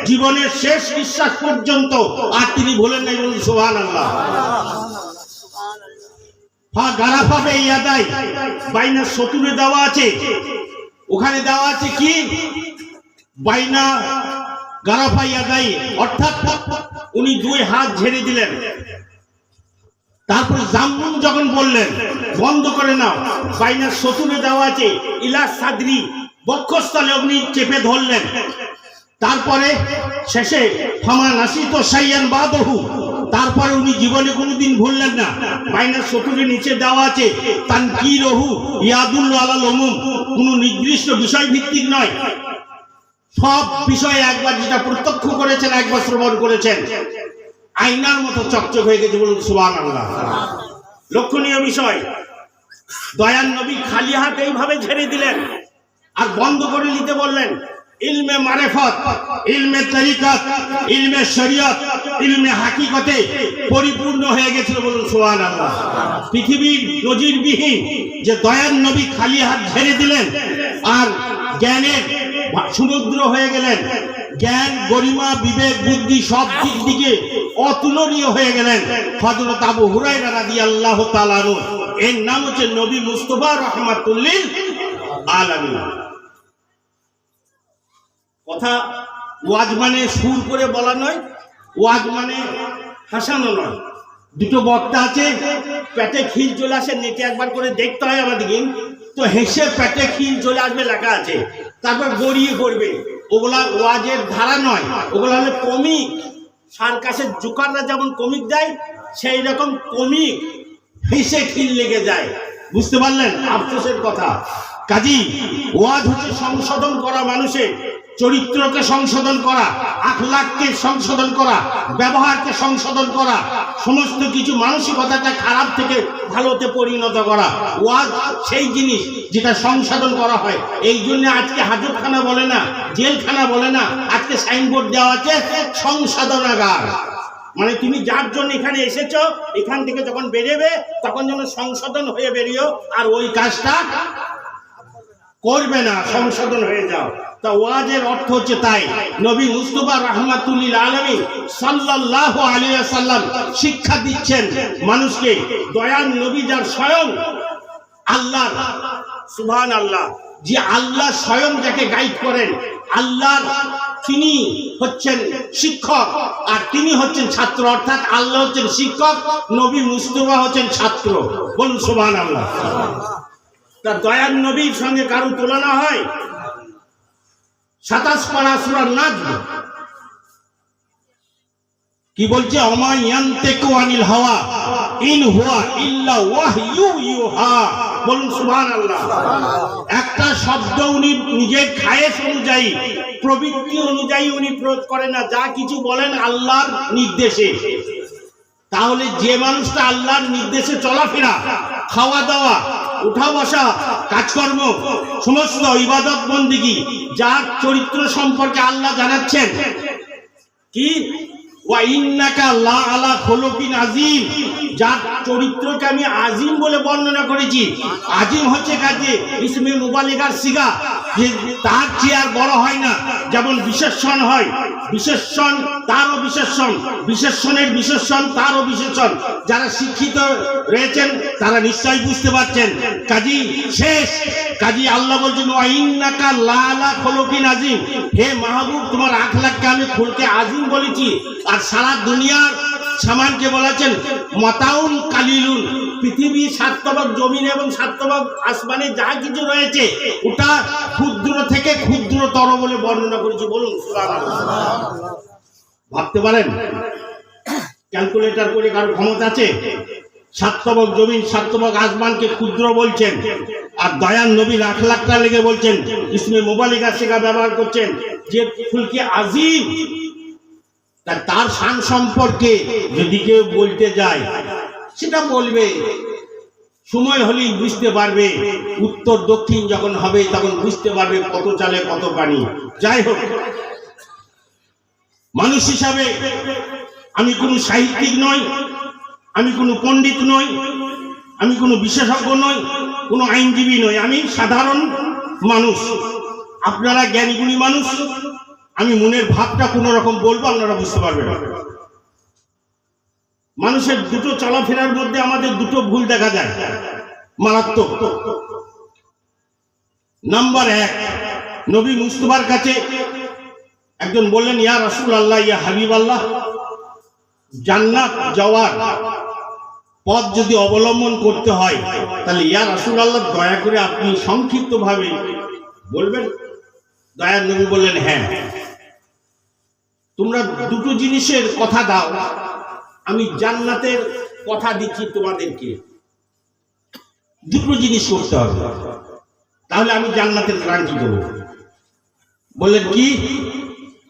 জীবনের শেষ নিঃশ্বাস পর্যন্ত আর তিনি ভুলেন নাই। বলুন সুবহানাল্লাহ। ফা গারাফা বিয়াদাই, বাইনা সতুরে দেওয়া আছে, ওখানে দেওয়া আছে কি? বাইনা গারাফা ইয়াদাই, অর্থাৎ উনি 2 হাত ঝেড়ে দিলেন। তারপর জাম্মুন যখন বললেন বন্ধ করে নাও, বাইনা সতুরে দেওয়া আছে, ইলা সাদরি, বক্ষস্থলে উনি চেপে ধরলেন। তারপরে শেষে ফামা নাসিতু শাইয়ান বাদহু, তারপরে উনি জীবনে কোনোদিন ভুললেন না। বাইনার সতুরের নিচে দেওয়া আছে তানকিরহু ইয়াদুল্লু আলাল উমুম, কোনো নির্দিষ্ট বিষয় ভিত্তিক নয়, সব বিষয়ে একবার যেটা প্রত্যক্ষ করেছেন, একবার শ্রবণ করেছেন, আয়নার মতো চকচক হয়ে গেছে। বলুন সুবহানাল্লাহ। লক্ষণীয় বিষয়, দয়ার নবী খালি হাত এইভাবে ঝেড়ে দিলেন আর বন্ধ করে নিতে বললেন। ইলমে মারেফত, ইলমে তরিকত, ইলমে শরীয়ত, ইলমে হাকিকতে পরিপূর্ণ হয়ে গেছিল। বলুন সুবহানাল্লাহ। পৃথিবীর নজিরবিহীন যে দয়ার নবী খালি হাত ঝেড়ে দিলেন আর জ্ঞানের সমুদ্র হয়ে গেলেন। জ্ঞান, গরিমা, বিবেক, বুদ্ধি সব দিক দিকে অতুলনীয় হয়ে গেলেন। হযরত আবু হুরায়রা রাদিয়াল্লাহু তাআলা আনহু, এর নাম হচ্ছে নবী মুস্তাফা রাহমাতুল লিল আলামিন। কথা ওয়াজ মানে সুর করে বলা নয়, ওয়াজ মানে হাসানো নয়। দুটো বক্তা আছে, পেটে খিল চলে আসে, নেটে একবার করে দেখতে হয় আমাদেরকে, তো হেসে পেটে খিল চলে আসবে লেখা আছে, তারপর গড়িয়ে পড়বে। ওগুলা ওয়াজের ধারা নয়, ওগুলা হলে কমিক। সার্কাসের জোকাররা যেমন কমিক দেয়, সেই রকম কমিক, হেসে খিল লেগে যায়। বুঝতে পারলেন? আফসোসের কথা। কাজী ওয়াজ হচ্ছে সংশোধন করা, মানুষের চরিত্রকে সংশোধন করা, আখলাককে সংশোধন করা, ব্যবহারকে সংশোধন করা, সমস্ত কিছু মানসিকতাটা খারাপ থেকে ভালোতে পরিণত করা। ওয়াজ সেই জিনিস যেটা সংশোধন করা হয়। এই জন্য আজকে হাজতখানা বলে না, জেলখানা বলে না, আজকে সাইনবোর্ড দেওয়া আছে সংশোধনাগার। মানে তুমি যার জন্য এখানে এসেছো, এখান থেকে যখন বেরোবে তখন যেন সংশোধন হয়ে বেরিয়েও আর ওই কাজটা করবে না, সংশোধন হয়ে যাও। তা ওয়াজের অর্থ হচ্ছে তাই। নবী মুস্তাফা রাহমাতুল লিল আলামিন সাল্লাল্লাহু আলাইহি ওয়াসাল্লাম শিক্ষা দিচ্ছেন মানুষকে। দয়ার নবী যার স্বয়ং আল্লাহ, সুবহানাল্লাহ, যে আল্লাহ স্বয়ং যাকে গাইড করেন, আল্লাহ তিনি হচ্ছেন শিক্ষক আর তিনি হচ্ছেন ছাত্র। অর্থাৎ আল্লাহ হচ্ছেন শিক্ষক, নবী মুস্তাফা হচ্ছেন ছাত্র। বলুন সুবহানাল্লাহ। তার দয়ার নবীর সঙ্গে কারো তুলনা হয়? 27 পারা সূরা নাজম কি বলছে? ওমা ইয়ানতিকু আনিল হাওয়া ইন হুয়া ইল্লা ওয়াহয়ু ইউহা। বলুন সুবহানাল্লাহ। একটা শব্দ উনি নিজের খায়েশ অনুযায়ী, প্রবৃত্তি অনুযায়ী উনি প্রয়োগ করেন না, যা কিছু বলেন আল্লাহর নির্দেশে। তাহলে যে মানুষটা আল্লাহর নির্দেশে চলাফেরা, খাওয়া দাওয়া, উঠা বসা, কাজকর্ম, সমস্ত ইবাদত বন্দেগী, যার চরিত্র সম্পর্কে আল্লাহ জানাচ্ছেন কি ওয়া ইন্নাকা লা আলা খুলুকিন আযীম, যার চরিত্রকে আমি আজিম বলে বর্ণনা করেছি। আজিম হচ্ছে কাজে ইসমে মুবালিগার সিগা, যে তার চেয়ে আর বড় হয় না। যেমন বিশেষণ হয়, বিশেষণ তারও বিশেষণ, বিশেষণের বিশেষণ তারও বিশেষণ। যারা শিক্ষিত রয়েছেন তারা নিশ্চয়ই বুঝতে পারছেন। কাজী শেষ, কাজী আল্লাহ বলছেন ওয়া ইন্নাকা লা আলা খুলুকিন আযীম, হে মাহবুব তোমার আখলাককে আমি খুলকে আজিম বলেছি। আর সারা দুনিয়ার সামানকে বলেছেন মাতাউন কালিলুন, পৃথিবী 7 তবক জমিন এবং 7 তবক আসমানে যা কিছু রয়েছে ওটা ক্ষুদ্র থেকে ক্ষুদ্রতর বলে বর্ণনা করেছি। বলুন সুবহানাল্লাহ। ভাবতে পারেন? ক্যালকুলেটর করে কারো ক্ষমতা আছে? 7 তবক জমিন 7 তবক আসমানকে ক্ষুদ্র বলছেন, আর দয়ার নবীর আখলাকটা লেগে বলছেন, ইসমে মুবালিগা সিগা ব্যবহার করছেন যে ফুলকে আজিম। তার শান সম্পর্কে যদি কেউ বলতে যায়, সেটা বলবে, সময় হলেই বুঝতে পারবে। উত্তর দক্ষিণ যখন হবে তখন বুঝতে পারবে কত চালে কত পানি। যাই হোক, মানুষ হিসাবে আমি কোনো সাহিত্যিক নই, আমি কোনো পণ্ডিত নই, আমি কোনো বিশেষজ্ঞ নই, কোনো আইনজীবী নই, আমি সাধারণ মানুষ। আপনারা জ্ঞানীগুণী মানুষ। আমি মনের ভাবটা কোন রকম বলবো, আপনারা বুঝতে পারবেন। মানুষের দুটো চলাফেরার মধ্যে আমাদের দুটো ভুল দেখা যায়, মারাত্মক। নাম্বার 1, নবী মুস্তাফার কাছে একজন বললেন, ইয়া রাসূলুল্লাহ, ইয়া হাবিবাল্লাহ, জান্নাত যাওয়ার পথ যদি অবলম্বন করতে হয় তাহলে ইয়া রাসূলুল্লাহ দয়া করে আপনি সংক্ষিপ্তভাবে বলবেন। দয়ার নবী বললেন, হ্যাঁ, তোমরা দুটো জিনিসের কথা দাও, আমি জান্নাতের কথা দিচ্ছি তোমাদেরকে। দুটো জিনিস করতে হবে, তাহলে আমি জান্নাতের গ্যারান্টি দেবো। বললেন কি?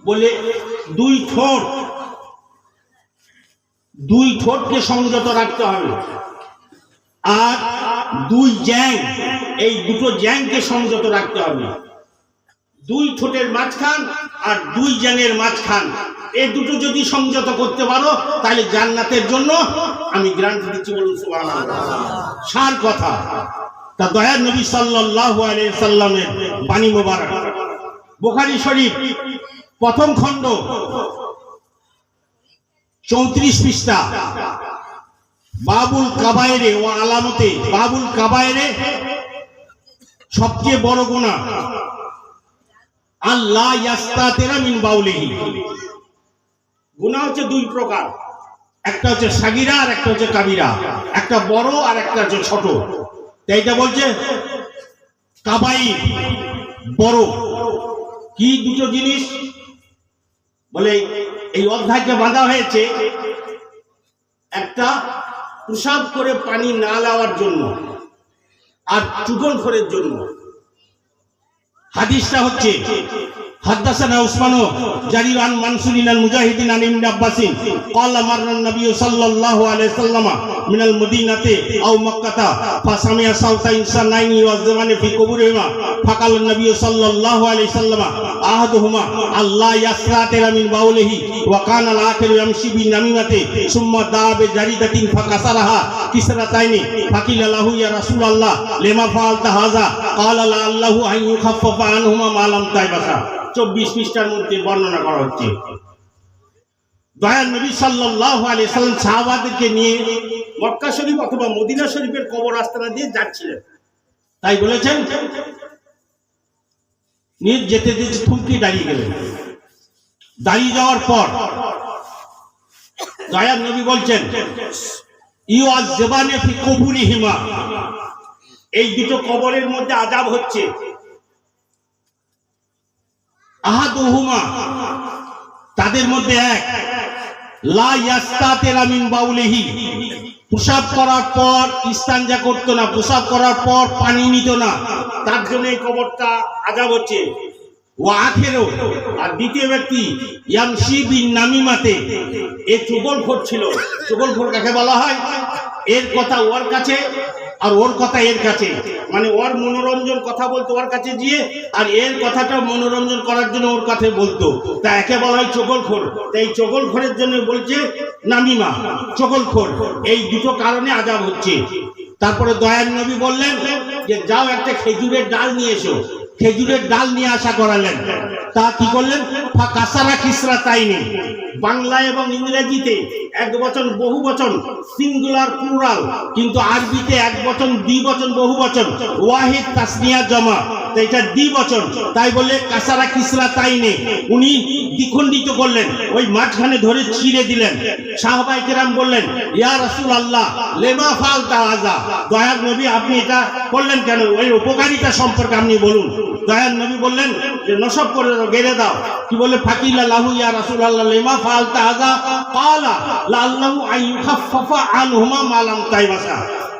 বলে দুই ঠোঁটকে সংযত রাখতে হবে, আর দুই জ্যাং, এই দুটো জ্যাংকে সংযত রাখতে হবে। দুই ঠোঁটের মাঝখান আর দুই জ্যাংয়ের মাঝখান, এই দুটো যদি সংযত করতে পারো তাহলে জান্নাতের জন্য আমি গ্যারান্টি দিচ্ছি। বলুন সুবহানাল্লাহ। সার কথা। তা দয়ার নবী সাল্লাল্লাহু আলাইহি সাল্লামের বাণী মোবারক, বুখারী শরীফ প্রথম খণ্ড 34 পৃষ্ঠা, বাবুল কাবায়েরে ও আলামতে, বাবুল কাবায়েরে সবচেয়ে বড় গুনাহ আল্লাহ ইয়াস্তাতিরা মিন বাউলিহি। গুনাহ হচ্ছে দুই প্রকার, একটা হচ্ছে সাগীরা আর একটা হচ্ছে কাবীরা, একটা বড় আর একটা হচ্ছে ছোট। এইটা বলছে কাবাইর, বড়। কি দুটো জিনিস বলে এই অধ্যায়কে বাঁধা হয়েছে? একটা প্রসাব করে পানি না নেওয়ার জন্য, আর চুগলখোরের জন্য। হাদিসটা হচ্ছে হাদাসানা উসমান জারির আন মানসুরিন আল মুজাহিদিন আন ইবনে আব্বাসিন ক্বালা মাররা নবী সাল্লাল্লাহু আলাইহি সাল্লাম মিনাল মদিনাতে আও মক্কাতা ফাসামিয়া সাউতা ইনসানাইনি ওয়াজমানে ফি কুবুরিহিমা ফাকাল নবী সাল্লাল্লাহু আলাইহি সাল্লাম আহাদুহুমা আল্লাহ ইয়াসরাতিরা মিন বাউলিহি ওয়া কানা আল আখিরু ইয়ামশি বিনামিমাতি সুম্মা দাবে জারিদাতিন ফাকাসারাহা কিসরাতাইনি ফাকিলা লাহু ইয়া রাসূলুল্লাহ লিমা ফাআলতা হাযা ক্বালা লা আল্লাহু আন ইউখাফফাফা আনহুমা মা লাম তাইবাসা। 24 পৃষ্ঠার মধ্যে বর্ণনা করা হচ্ছে। দয়াল নবী সাল্লাল্লাহু আলাইহি সাল্লাম সাহাবাদেরকে নিয়ে মক্কা শরীফ অথবা মদিনা শরীফের কবর আস্তানা দিয়ে যাচ্ছিলেন। তাই বলেছেন, নিজ যেতে যেতে থমকে দাঁড়িয়ে গেলেন। দাঁড়িয়ে যাওয়ার পর দয়াল নবী বলছেন, ইউআযযাবানে ফি কুবুরিহিমা, এই দুটো কবরের মধ্যে আযাব হচ্ছে। আহাদুহুমা, তাদের মধ্যে এক, লা ইয়াস্তাতিরা মিন বাউলিহি, প্রসাব করার পর ইস্তানজা করতো না, প্রসাব করার পর পানি নিত না, তার জন্য এই কবরটা আযাব হচ্ছে। ওয়া আখিরু, আর দ্বিতীয় ব্যক্তি ইয়ামশি বিন নামিমাতে, এ চুগলখোর ছিল। চুগলখোর কাকে বলা হয়? এর কথা ওর কাছে আর ওর কথা এর কাছে, মানে ওর মনোরঞ্জন কথা বলতো ওর কাছে গিয়ে, আর এর কথাটা মনোরঞ্জন করার জন্য ওর কাছে বলতো। তা একে বলা হয় চগলখোর। তাই চগলখোরের জন্য বলছে নামিমা, চগলখোর। এই দুটো কারণে আযাব হচ্ছে। তারপরে দয়ার নবী বললেন যে যাও একটা খেজুরের ডাল নিয়ে এসো। খেজুরের ডাল নিয়ে আসা করালেন। তা কি করলেন? ফাকাসারা কিসরাতাইনি, বাংলা এবং ইংরেজিতে এক বচন বহু বচন, সিঙ্গুলার প্লুরাল, কিন্তু আরবিতে এক বচন দ্বিবচন বহু বচন, ওয়াহিদ তাসনিয়া জমা, তাই এটা দ্বিবচন। তাই বলে কাসারা কিসরাতাইনি, উনি দ্বিখণ্ডিত করলেন, ওই মাঝখানে ধরে ছিঁড়ে দিলেন। সাহাবায়ে কেরাম বললেন, ইয়া রাসূলুল্লাহ লিমা ফাআলতা হাযা, দয়ার নবী আপনি এটা করলেন কেন? ওই উপকারিতা সম্পর্কে আপনি বলুন। দয়ার নবী বললেন যে নসব করে দাও, গেড়ে দাও। কি বলে? ফাকিলা লাহু ইয়া রাসূলুল্লাহ লিমা ফাআলতা হাযা ক্বালা লাআল্লাহু আন ইউখাফফাফা আনহুমা মা লাম তাইবাসা।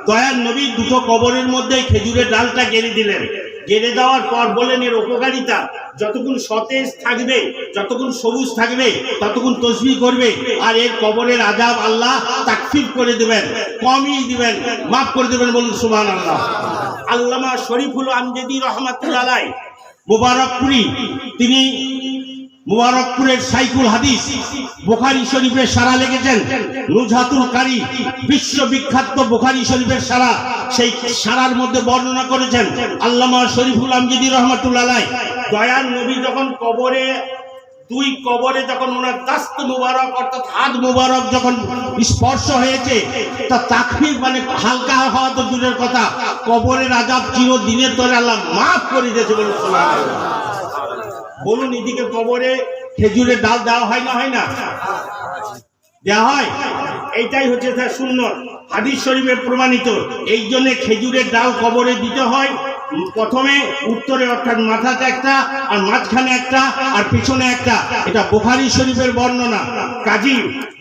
দয়ার নবী দুটো কবরের মধ্যে খেজুরের ডালটা গেড়ে দিলেন। গেড়ে দেওয়ার পর বলেন এর উপকারিতা, যতক্ষণ সতেজ থাকবে, যতক্ষণ সবুজ থাকবে, ততক্ষণ তাসবিহ করবে, আর এর কবরের আযাব আল্লাহ তাকফীর করে দেবেন, কমিয়ে দিবেন, মাফ করে দেবেন। বলুন সুবহানাল্লাহ। আল্লামা শরীফুল আমজাদি রহমাতুল্লাহ আলাইহি মুবারকপুরি, তিনি মুবারকপুরের শাইখুল হাদিস, বুখারী শরীফের সারা লিখেছেন। নুজহাতুল কারি, বিশ্ববিখ্যাত বুখারী শরীফের সারা, সেই সারার মধ্যে বর্ণনা করেছেন আল্লামা শরীফুল আমজাদি রহমাতুল্লাহ আলাইহি। দয়ার নবী যখন কবরে, দুই কবরে যখন ওনার দাস্ত মুবারক অর্থাৎ হাত মুবারক যখন স্পর্শ হয়েছে, তা তাকফীর মানে হালকা হওয়া তো দূরের কথা, কবরের আযাব চিরদিনের ধরে আল্লাহ মাফ করে দিয়েছে। বলুন সুবহানাল্লাহ। বলুন, এদিকে কবরে খেজুরের ডাল দেওয়া হয় না? হয় না? দেওয়া হয়। এইটাই হচ্ছে তার সুন্নত, হাদিস শরীফে প্রমাণিত। এই জন্য খেজুরের ডাল কবরে দিতে হয়। প্রথমে উত্তরে অর্থাৎ মাথাতে একটা, আর মাঝখানে একটা, আর পিছনে একটা। এটা বুখারী শরীফের বর্ণনা। কাজী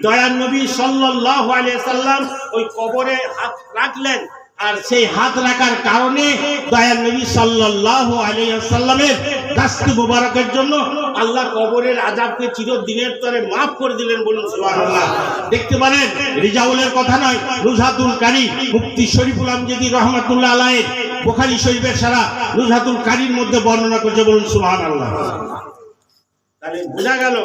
দয়ার নবী সাল্লাল্লাহু আলাইহি সাল্লাম ওই কবরে হাত রাখলেন, আর সেই হাত রাখার কারণে দয়ার নবী সাল্লাল্লাহু আলাইহি সাল্লামের দাস্তে মোবারকের জন্য আল্লাহ কবরের আযাবকে চিরদিনের তরে মাফ করে দিলেন, বলুন সুবহানাল্লাহ। দেখতে পারেন রিজাউলের কথা নয়, নুজহাতুল কারী মুফতি শরীফুল আমজদি রহমাতুল্লাহ আলাইহি বুখারী শরীফের সারা নুজহাতুল কারীর মধ্যে বর্ণনা করছে, বলুন সুবহানাল্লাহ। তাহলে বোঝা গেল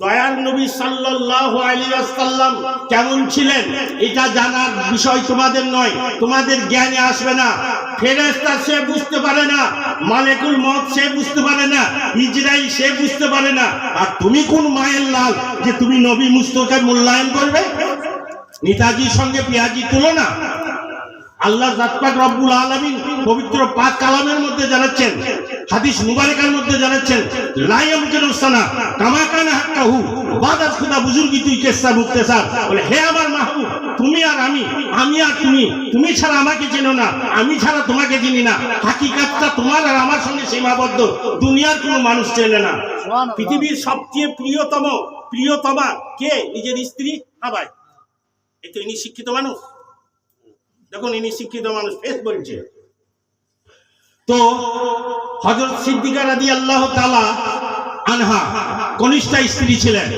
দয়ার নবী সাল্লাল্লাহু আলাইহি ওয়াসাল্লাম কেমন ছিলেন এটা জানার বিষয় তোমাদের নয়, তোমাদের জ্ঞানে আসবে না। ফেরেশতা সে বুঝতে পারে না, মালাকুল মউত সে বুঝতে পারে না, ইজরাইল সে বুঝতে পারে না। আর তুমি কোন মায়ের লাল যে তুমি নবী মুস্তাফাকে মূল্যায়ন করবে? নেতাজির সঙ্গে পেঁয়াজি তুলনা। আল্লাহ জাত পাক রব্বুল আলামিন পবিত্র পাক কালামের মধ্যে জানাচ্ছেন, হাদিস মুবারকের মধ্যে জানাচ্ছেন, লা ইয়ামকিনু সানা কামা কানা হাক্কাহু বাদাত খুদা বুজুর্গি তুই কেসা মুক্তেসার। বলে হে আমার মাহবুব, তুমি আর আমি, আমি আর তুমি, তুমি ছাড়া আমাকে চেনো না, আমি ছাড়া তোমাকে চিনি না। হাকিকাতটা তোমার আর আমার সঙ্গে সীমাবদ্ধ, দুনিয়ার কোনো মানুষ চেনে না। পৃথিবীর সবচেয়ে প্রিয়তমা কে? নিজের স্ত্রী। হ্যাঁ ভাই, এই তো ইনি শিক্ষিত মানুষ, দেখুন ইনি শিক্ষিত মানুষ, ফেস বলছে। তো হযরত সিদ্দিকা রাদিয়াল্লাহু তাআলা আনহা কনিষ্ঠা স্ত্রী ছিলেন।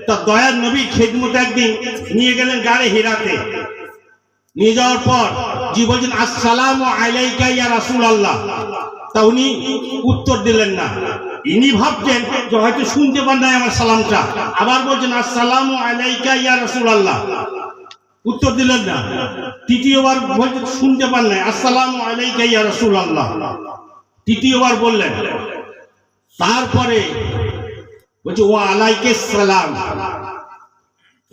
তো দয়ার নবী খেদমতে একদিন নিয়ে গেলেন গাড়ে হিরাতে। নিয়ে যাওয়ার পর জি বলছেন, আসসালামু আলাইকা ইয়া রাসূলুল্লাহ। তা উনি উত্তর দিলেন না। ইনি ভাবছেন যে হয়তো শুনতে পান নাই আমার সালামটা, আবার বলছেন আসসালামু আলাইকা ইয়া রাসূলুল্লাহ, উত্তর দিলেন না। তৃতীয়বার বলতে শুনতে পান নাই, আসসালামু আলাইকা ইয়া রাসূলুল্লাহ, তৃতীয়বার বললেন। তারপরে বলছে ওয়া আলাইকাস সালাম।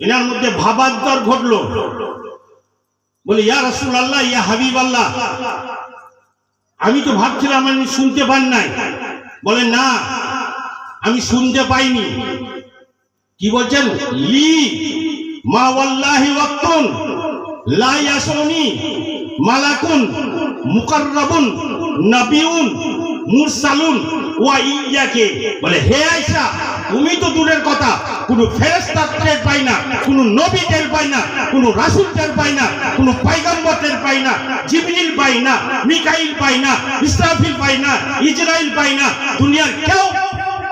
এনার মধ্যে ভাবান্তর ঘটলো। বলে ইয়া রাসূলুল্লাহ, ইয়া হাবিবাল্লাহ, আমি তো ভাবছিলাম আমি শুনতে পান নাই। বলে না, আমি শুনতে পাইনি। কি বলছেন? লি মা ওয়াল্লাহি ওয়াক্তুন লা ইয়াসুনি মালাকুন মুকাররাবুন নাবিউন মুরসালুন ওয়া ইয়্যাকে। বলে হে আয়েশা, তুমি তো দূরের কথা, কোনো ফেরেশতা টের পাই না, কোনো নবী টের পাই না, কোনো রাসূল টের পাই না, কোনো পয়গম্বর টের পাই না, জিবরিল পাই না, মিকাইল পাই না, ইসরাফিল পাই না, ইজরাইল পাই না, দুনিয়ার কেউ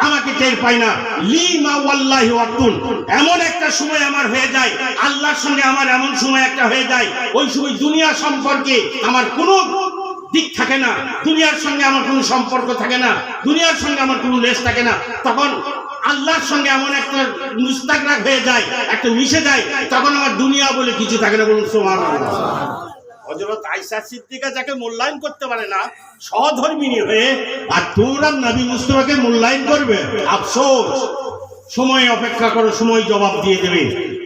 আমাকে টের পাই না। লি মা ওয়াল্লাহি ওয়াক্তুন, এমন একটা সময় আমার হয়ে যায়, আল্লাহর সঙ্গে আমার এমন সময় একটা হয়ে যায়, ওই সময় দুনিয়া সম্পর্কে আমার কোনো দিক থাকে না, দুনিয়ার সঙ্গে আমার কোনো সম্পর্ক থাকে না, দুনিয়ার সঙ্গে আমার কোনো লেশ থাকে না। তখন আল্লাহর সঙ্গে এমন একটা মুস্তাগরাক হয়ে যায়, একটা মিশে যায়, তখন আমার দুনিয়া বলে কিছু থাকে না, বলুন সুবহানাল্লাহ। হযরত আয়েশা সিদ্দিকা যাকে মূল্যায়ন করতে পারে না সহধর্মিণী হয়ে, আর তোমরা নবী মুস্তাফাকে মূল্যায়ন করবে? আফসোস। সময় অপেক্ষা করো, সময় জবাব দিয়ে দেবে।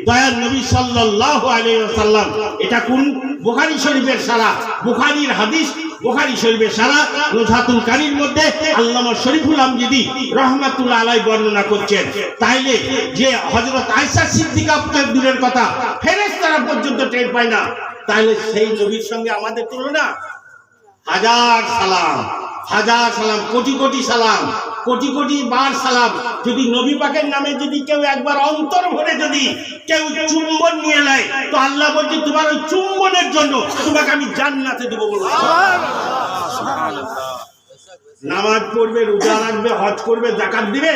দয়ার নবী সাল্লাল্লাহু আলাইহি ওয়াসাল্লাম, এটা কোন? বুখারী শরীফের সারা, বুখারীর হাদিস, বুখারী শরীফের সারা নুজহাতুল কারীর মধ্যে আল্লামা শরীফুল আমজদি রাহমাতুল্লাহ আলাইহি বর্ণনা করছেন। তাইলে যে হযরত আয়েশা সিদ্দিকা দূরের কথা, ফেরেশতারা পর্যন্ত টের পায় না, তাহলে সেই নবীর সঙ্গে আমাদের তুলনা? হাজার সালাম, হাজার সালাম, কোটি কোটি সালাম, কোটি কোটি বার সালাম। যদি নবী পাকের নামে যদি কেউ একবার অন্তর ভরে যদি কেউ চুম্বন নিয়ে নেয়, তো আল্লাহ বলছে তোমার ওই চুম্বনের জন্য তোমাকে আমি জান্নাতে দেবো। নামাজ পড়বে, রোজা রাখবে, হজ করবে, যাকাত দিবে,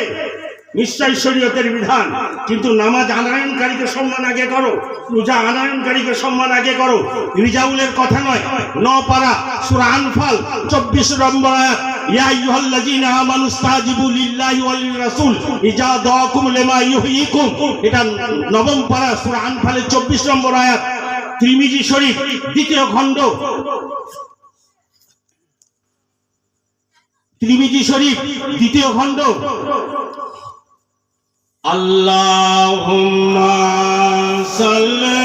নিশ্চয়ই শরীয়তের বিধান, কিন্তু নামাজ আনয়নকারীকে সম্মান আগে করো, রোজা আনয়নকারীকে সম্মান আগে করো। রিজাউলের কথা নয়, 9 পারা সূরা আনফাল 24 নম্বর আয়াত, ইয়া আইয়ুহাল্লাযীনা আমানু ইসতাজিবু লিল্লাহি ওয়াল রাসূল ইজা দাআকুম লিমা ইউহয়িকুম। এটা 9 পারা সূরা আনফালের 24 নম্বর আয়াত। তিরমিজি শরীফ 2য় খণ্ড, তিরমিজি শরীফ 2য় খণ্ড। আল্লাহুম্মা সাল্লি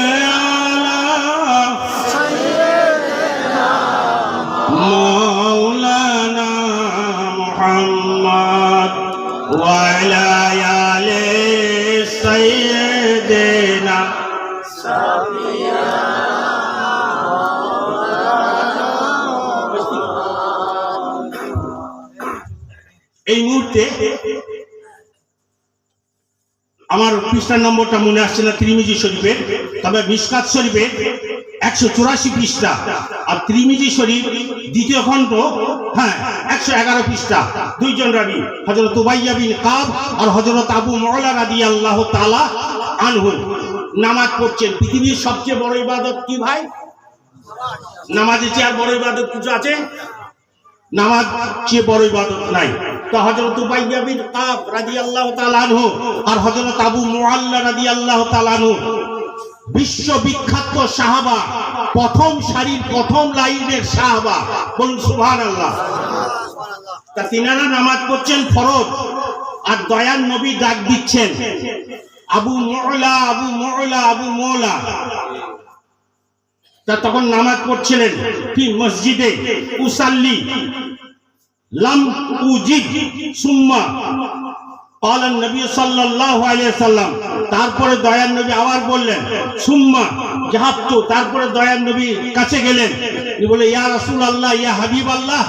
আলা সাইয়্যিদিনা মাওলানা মুহাম্মদ ওয়া আলা আলি সাইয়্যিদিনা সাফিয়া। এই মুহূর্তে আমার পৃষ্ঠা নম্বরটা মনে আসছে না তিরমিজি শরীফের, তবে মিশকাত শরীফের 184 পৃষ্ঠা, আর তিরমিজি শরীফ 2য় খণ্ড, হ্যাঁ 111 পৃষ্ঠা, দুইজন রাবী, হযরত উবাইয়া বিন কাব আর হযরত আবু মুআলা রাদিয়াল্লাহু তাআলা আনহু নামাজ পড়ছেন। পৃথিবীর সবচেয়ে বড় ইবাদত কি ভাই? নামাজের চেয়ে আর বড় ইবাদত কিছু আছে? নামাজ চেয়ে বড় ইবাদত নাই। তো হযরত উবাইয়া বিন কাব রাদিয়াল্লাহু তাআলা আনহু আর হযরত আবু মুআল্লা রাদিয়াল্লাহু তাআলা আনহু বিশ্ববিখ্যাত সাহাবা, প্রথম সারির প্রথম লাইনের সাহাবা, বলুন সুবহানাল্লাহ। তা তিনারা নামাজ পড়ছেন ফরজ, আর দয়ার নবী ডাক দিচ্ছেন আবু মুআলা, আবু মুআলা, আবু মুআলা। তা তখন নামাজ পড়ছিলেন কি মসজিদে, উসাল্লি লাম উজিদ সুম্মা قال النبي صلى الله عليه وسلم, তারপরে দয়ার নবী আবার বললেন সুম্মা যাহাবতু, তারপরে দয়ার নবী কাছে গেলেন, বলে ইয়া রাসূলুল্লাহ, ইয়া হাবিবাল্লাহ,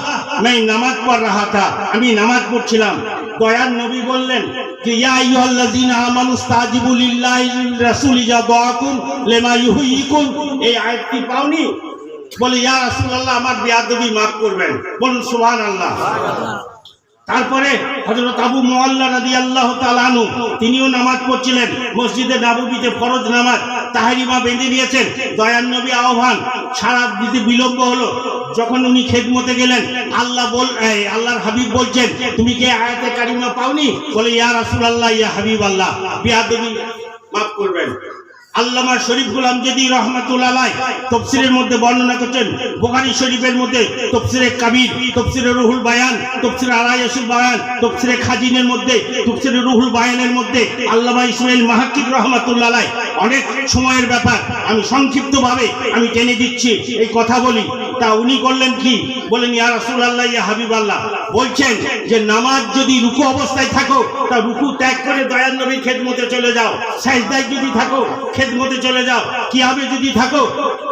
मैं নামাজ পড় रहा था, আমি নামাজ পড়ছিলাম। দয়ার নবী বললেন যে ইয়া আইয়ুহাল্লাযীনা আমানু ইসতাজিবু লিল্লাহি ওয়াল রাসূলি ইযা দাআকুম লিমা ইউহয়িকুম, এই আয়াতটি পাওনি? বলে ইয়া রাসূলুল্লাহ, আমার বেয়াদবি মাফ করবেন, বলুন সুবহানাল্লাহ। তারপরে হযরত আবু মুআল্লা রাদিয়াল্লাহু তাআলা আনহু তিনিও নামাজ পড়ছিলেন মসজিদে নববীতে, ফরজ নামাজ, তাহরিমা বেঁধে নিয়েছেন। দয়ার নবী আহ্বান, সারা দিতে বিলম্ব হলো। যখন উনি খেদমতে গেলেন, আল্লাহর হাবিব বলছেন তুমি কি আয়াতে কারিমা পাওনি? বলে ইয়া রাসূলুল্লাহ, ইয়া হাবিবাল্লাহ, বেয়াদবি মাফ করবেন। আল্লামা শরীফ গোলাম জেদি রহমাতুল্লাহ আলাইহি তাফসীরের মধ্যে বর্ণনা করছেন, বুখারী শরীফের মধ্যে তাফসীরে কাবীর, তাফসীরে রুহুল বায়ান, তাফসীরে আরায়াসুল বায়ান, তাফসীরে খাজিনের মধ্যে, তাফসীরে রুহুল বায়ানের মধ্যে আল্লামা ইসমাঈল মাহাক্কিক রহমাতুল্লাহ আলাইহি অনেক সময়ের ব্যাপার, আমি সংক্ষিপ্তভাবে আমি টেনে দিচ্ছি, এই কথা বলি। তা উনি করলেন কি, বলেন ইয়া রাসূলুল্লাহ, ইয়া হাবিবাল্লাহ, বলছেন যে নামাজ যদি রুকু অবস্থায় থাকো তা রুকু ত্যাগ করে দয়ার নবীর খেদমতে চলে যাও, সাজদায় যদি থাকো খেদমতে চলে যাও, কিয়ামে যদি থাকো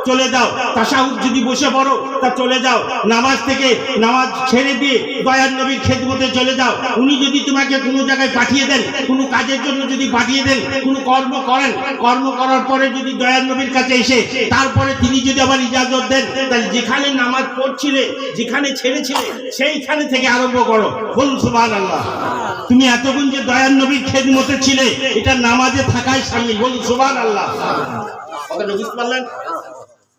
চলে যাও, তাশাহুদ যদি বসে পড়ো তা চলে যাও, নামাজ থেকে নামাজ ছেড়ে দিয়ে দয়ার নবীর খেদমতে চলে যাও। উনি যদি তোমাকে কোনো জায়গায় পাঠিয়ে দেন, কোনো কাজের জন্য যদি পাঠিয়ে দেন, কোনো কর্ম করেন, কর্ম করার পরে যদি দয়ার নবীর কাছে এসে তারপরে তিনি যদি আবার ইজাজত দেন, তাহলে যেখানে নামাজ পড়ছিলে, যেখানে ছেড়েছিলে, সেইখানে থেকে আরম্ভ করো, বলুন সুবহানাল্লাহ। তুমি এতক্ষণ যে দয়ার নবীর খেদমতে ছিলে, এটা নামাজে থাকাই শামিল, বলুন সুবহানাল্লাহ। কথাটা বুঝতে পারলেন?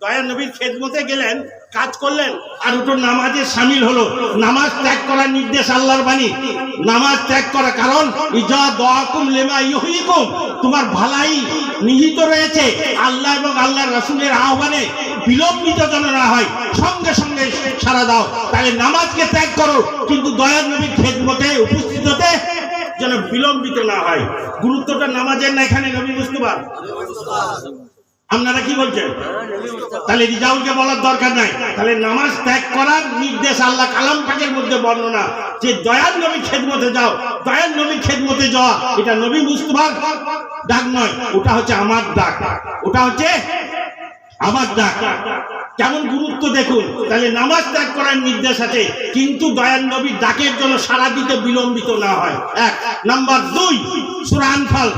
দয়ার নবীর খেদমতে গেলেন, কাজ করলেন, আর ওটা নামাজে শামিল হলো। নামাজ ত্যাগ করার নির্দেশ আল্লাহর বাণী, নামাজ ত্যাগ করা, কারণ ইজা দাআকুম লিমা ইউহয়িকুম, তোমার ভালাই নিহিত রয়েছে আল্লাহ এবং আল্লাহর রাসূলের আহ্বানে বিলম্বিত যেন না হয়, সঙ্গে সঙ্গে সাড়া দাও। তাহলে নামাজকে ত্যাগ করো, কিন্তু দয়ার নবীর খেদমতে উপস্থিত হতে যেন বিলম্বিত না হয়। গুরুত্বটা নামাজের না এখানে নবী মুস্তাফা? আপনারা কি বলছেন? তাহলে রিজাউলকে বলার দরকার নাই। তাহলে নামাজ ত্যাগ করার নির্দেশ আল্লাহ কালাম পাকের মধ্যে বর্ণনা, যে দয়ার নবীর খেদমতে যাও, দয়ার নবীর খেদমতে যাওয়া এটা নবী মুস্তাফার ডাক নয়, ওটা হচ্ছে আমার ডাক, ওটা হচ্ছে আমার ডাক। কেমন গুরুত্ব দেখুন। তাহলে নামাজ ত্যাগ করার নির্দেশ আছে, কিন্তু দয়ার নবীর ডাকের জন্য সারা দিতে বিলম্বিত না হয়। এক নাম্বার 2, সূরা আনফাল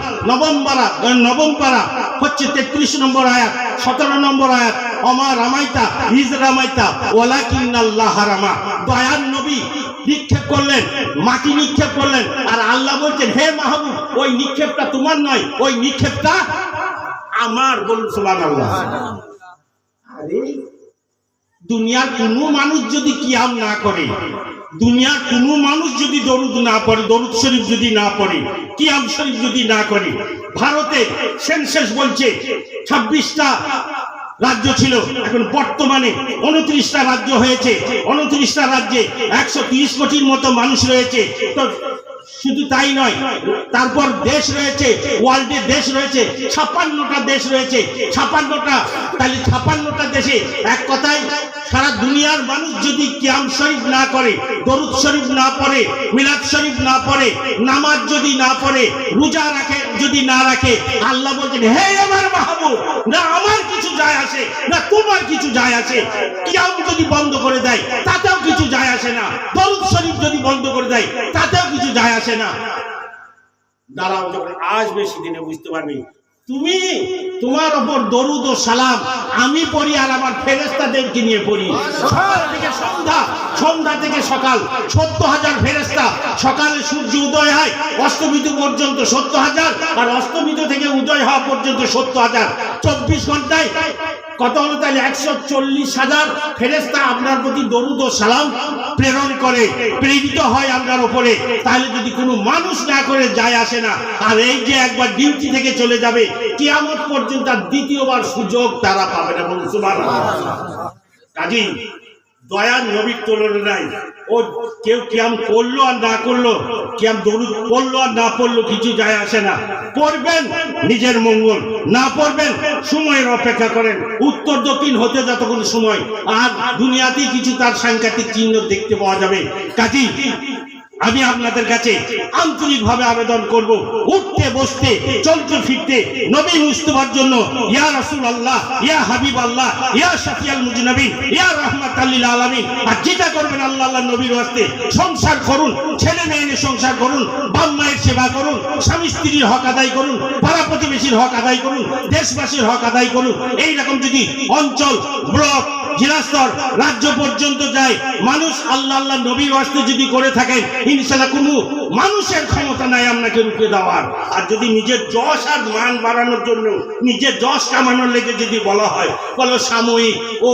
নবম পারা হচ্ছে 33 নম্বর আয়াত, 17 নম্বর আয়াত, ওমা রামাইতা ইজ রামাইতা ওয়ালাকিন্নাল্লাহ রামা। দয়ার নবী নিক্ষেপ করলেন, মাটি নিক্ষেপ করলেন, আর আল্লাহ বলছেন হে মাহবুব, ওই নিক্ষেপটা তোমার নয়, ওই নিক্ষেপটা আমার, বলুন সুবহানাল্লাহ। আরে দুনিয়ার কোনো মানুষ যদি কিয়াম না করে, দুনিয়ার কোনো মানুষ যদি দরুদ না পড়ে, দরুদ শরীফ যদি না পড়ে, কিয়াম শরীফ যদি না করে, ভারতে সেন্সাস বলছে 26টা রাজ্য ছিল, এখন বর্তমানে 29টা রাজ্য হয়েছে। 29টা রাজ্যে 130 কোটির মতো মানুষ রয়েছে। তো শুধু তাই নয়, তারপর দেশ রয়েছে, ওয়ার্ল্ডে দেশ রয়েছে 56টা দেশ রয়েছে, 56টা। তাহলে 56টা দেশে এক কথায় সারা দুনিয়ার মানুষ যদি কিয়াম শরীফ না করে, দরুদ শরীফ না পড়ে, মিলাদ শরীফ না পড়ে, নামাজ যদি না পড়ে, রোজা রাখে যদি না রাখে, আল্লাহ বলছেন হে আমার মাহবুব, না আমার কিছু যায় আসে না তোমার কিছু যায় আসে। কিয়াম যদি বন্ধ করে দেয় তাতেও কিছু যায় আসে না, দরুদ শরীফ যদি বন্ধ করে দেয় তাতেও কিছু যায় আসে না। দাঁড়াও, যখন আসবে সেদিনে বুঝতে পারবি তুমি তোমার ওপর দরুদ ও সালাম আমি পড়ি আর আমার ফেরেশতাদেরকে নিয়ে পড়ি। সকাল থেকে সন্ধ্যা, সন্ধ্যা থেকে সকাল ৭০,০০০ ফেরেশতা। সকালে সূর্য উদয় হয় অস্তমিত পর্যন্ত ৭০,০০০, আর অস্তমিত থেকে উদয় হওয়া পর্যন্ত ৭০,০০০। ২৪ ঘন্টায় কত হলো তাহলে? ১৪০,০০০ ফেরেশতা আপনার প্রতি দরুদ ও সালাম প্রেরণ করে, প্রেরিত হয় আপনার উপরে। তাহলে যদি কোনো মানুষ না করে যায় আসে না। আর এই যে একবার ডিউটি থেকে চলে যাবে, কিয়ামত পর্যন্ত আর দ্বিতীয়বার সুযোগ তারা পাবে না। বলুন সুবহানাল্লাহ। কাজী দয়ার নবীর তুলনা নাই। ও কেউ কিয়াম করলো আর না করলো, কিয়াম দরুদ পড়লো আর না পড়লো, কিছু যায় আসে না। পড়বেন নিজের মঙ্গল, না পড়বেন সময়ের অপেক্ষা করেন। উত্তর দক্ষিণ হতে যতক্ষণ সময়, আর দুনিয়াতেই কিছু তার সাংঘাতিক চিহ্ন দেখতে পাওয়া যাবে। কাজী আমি আপনাদের কাছে আন্তরিকভাবে আবেদন করব, উঠতে বসতে চলতে ফিরতে নবী মুস্তাফার জন্য, ইয়া রাসূলুল্লাহ, ইয়া হাবিবাল্লাহ, ইয়া শাফিউল মুজনাবিন, ইয়া রাহমাতাল লিল আলামিন। আর যেটা করবেন আল্লাহ আল্লাহ নবীর ওয়াস্তে সংসার করুন, ছেলে মেয়ে নিয়ে সংসার করুন, বাপ মায়ের সেবা করুন, স্বামী স্ত্রীর হক আদায় করুন, পাড়া প্রতিবেশীর হক আদায় করুন, দেশবাসীর হক আদায় করুন। এই রকম যদি অঞ্চল, ব্লক, জেলা স্তর, রাজ্য পর্যন্ত যায়, মানুষ আল্লাহ আল্লাহ নবীর ওয়াস্তে যদি করে থাকেন, ইনশাআল্লাহ কোনো মানুষের ক্ষমতা নাই আপনাকে রুখে দেওয়ার। আর যদি নিজের যশ আর মান বাড়ানোর জন্য, নিজের যশ কামানোর লেগে যদি বলা হয়, বলো সাময়িক, ও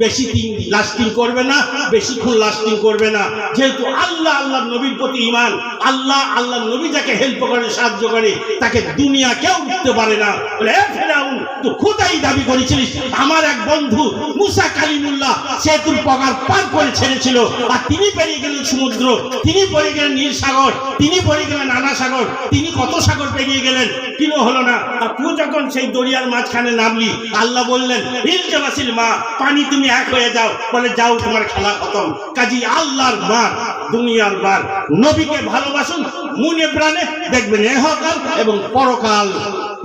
বেশি দিন লাস্টিং করবে না, বেশিক্ষণ লাস্টিং করবে না। যেহেতু আল্লাহ আল্লাহ নবীর প্রতি ঈমান, আল্লাহ আল্লাহ নবী যাকে হেল্প করে, সাহায্য করে, তাকে দুনিয়া কেউ উঠতে পারে না। বলে এ ফেরাউন, তো খোদাই দাবি করেছিলিস। আমার এক বন্ধু মুসা কালিমুল্লাহ সেতুর পগার পার করে ছেড়েছিল, আর তিনি পেরিয়ে গেলেন সমুদ্র, তিনি পেরিয়ে গেলেন নীল সাগর, তিনি পেরিয়ে গেলেন নানা সাগর, তিনি কত সাগর পেরিয়ে গেলেন, কিন্তু হলো না। আর তুই যখন সেই দরিয়ার মাঝখানে নামলি, আল্লাহ বললেন ইলজামাসিল মা, পানি তুমি এক হয়ে যাও। বলে যাও, তোমার খেলা খতম। কাজী আল্লাহর বার, দুনিয়ার বার, নবীকে ভালোবাসুন মনে প্রাণে, দেখবেন ইহকাল এবং পরকাল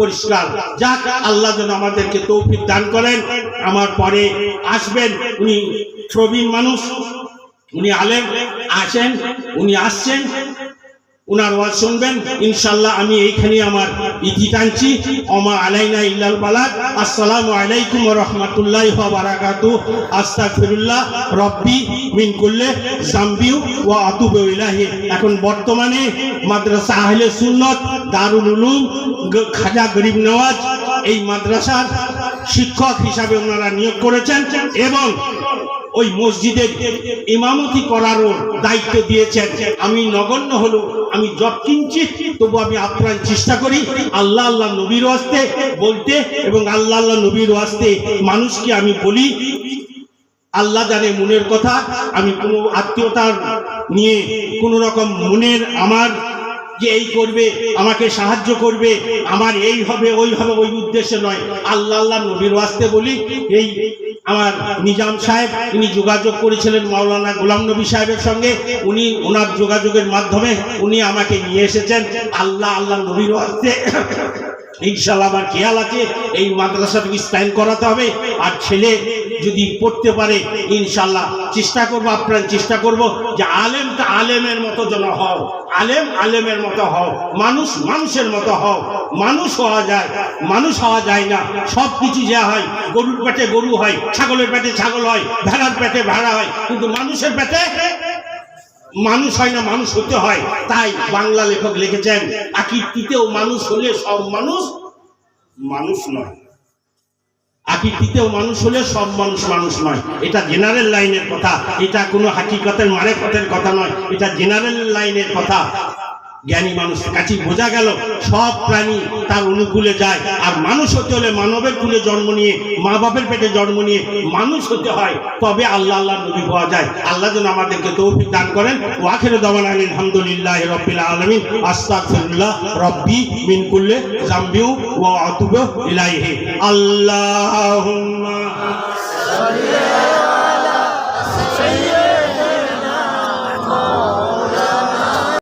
পরিষ্কার। যাক, আল্লাহ যেন আমাদেরকে তৌফিক দান করেন। আমার পরে আসবেন উনি প্রবীণ মানুষ, উনি আলেম, আসেন, উনি আসছেন, উনার ওয়াজ শুনবেন ইনশাআল্লাহ। আমি এইখানে আমার ইতি টানছি। ওমা আলাইনা ইল্লাল বালাগ। আসসালামু আলাইকুম ওয়া রাহমাতুল্লাহি ওয়া বারাকাতুহু। আস্তাগফিরুল্লাহ রব্বি মিন কুল্লি যামবি ওয়া আতুবু ইলাইহি। এখন বর্তমানে মাদ্রাসা আহলে সুন্নাত দারুল উলুম খাজা গরিব নওয়াজ এই মাদ্রাসার শিক্ষক হিসাবে ওনারা নিয়োগ করেছেন, এবং ওই মসজিদের ইমামতি করারও দায়িত্ব দিয়েছেন। আমি নগণ্য হলো, আমি যৎকিঞ্চিত, তবু আমি আপ্রাণ চেষ্টা করি আল্লাহ আল্লাহ নবীর ওয়াস্তে বলতে, এবং আল্লাহ আল্লাহ নবীর ওয়াস্তে মানুষকে আমি বলি। আল্লাহ জানে মনের কথা। আমি কোনো আত্মীয়তার নিয়ে কোনো রকম মনের আমার যে এই করবে, আমাকে সাহায্য করবে, আমার এই হবে ওই হবে, ওই উদ্দেশ্যে নয়। আল্লাহ আল্লাহ নবীর ওয়াস্তে বলি। এই আমার নিজাম সাহেব, উনি যোগাযোগ করেছিলেন মাওলানা গোলাম নবী সাহেবের সঙ্গে, উনি ওনার যোগাযোগের মাধ্যমে উনি আমাকে নিয়ে এসেছেন। আল্লাহ আল্লাহ নবীর ওয়াস্তে ইনশাআল্লাহ আমার খেয়াল আছে এই মাদ্রাসাটাকে স্থায়ী করাতে হবে। আর ছেলে যদি পড়তে পারে ইনশাআল্লাহ চেষ্টা করবো, আপ্রাণ চেষ্টা করব যে আলেমটা আলেমের মতো যেন হও, আলেম আলেমের মতো হও, মানুষ মানুষের মতো হও। মানুষ হওয়া যায়, মানুষ হওয়া যায় না। সব কিছু যা হয়, গরুর পেটে গরু হয়, ছাগলের পেটে ছাগল হয়, ভেড়ার পেটে ভেড়া হয়, কিন্তু মানুষের পেটে মানুষ হয় না, মানুষ হতে হয়। তাই বাংলা লেখক লিখেছেন, আকৃতিতেও মানুষ হলে সব মানুষ মানুষ নয়, আকৃতিতেও মানুষ হলে সব মানুষ মানুষ নয়। এটা জেনারেল লাইনের কথা, এটা কোনো হাকিকতের মারেফতের কথা নয়, এটা জেনারেল লাইনের কথা। জ্ঞানী মানুষ কাছে বোঝা গেল সব প্রাণী তার অনুকূলে যায়, আর মানুষ হতে হলে মানবের কুলে জন্ম নিয়ে, মা বাপের পেটে জন্ম নিয়ে মানুষ হতে হয়, তবে আল্লাহ আল্লাহ নবী হওয়া যায়। আল্লাহ যেন আমাদেরকে তৌফিক দান করেন। ওয়া আখিরু দাওয়ানা আলহামদুলিল্লাহি রাব্বিল আলামিন। আস্তাগফিরুল্লাহ রব্বি মিন কুল্লি যামবি ওয়া আতুবু ইলাইহি। আল্লাহুম্মা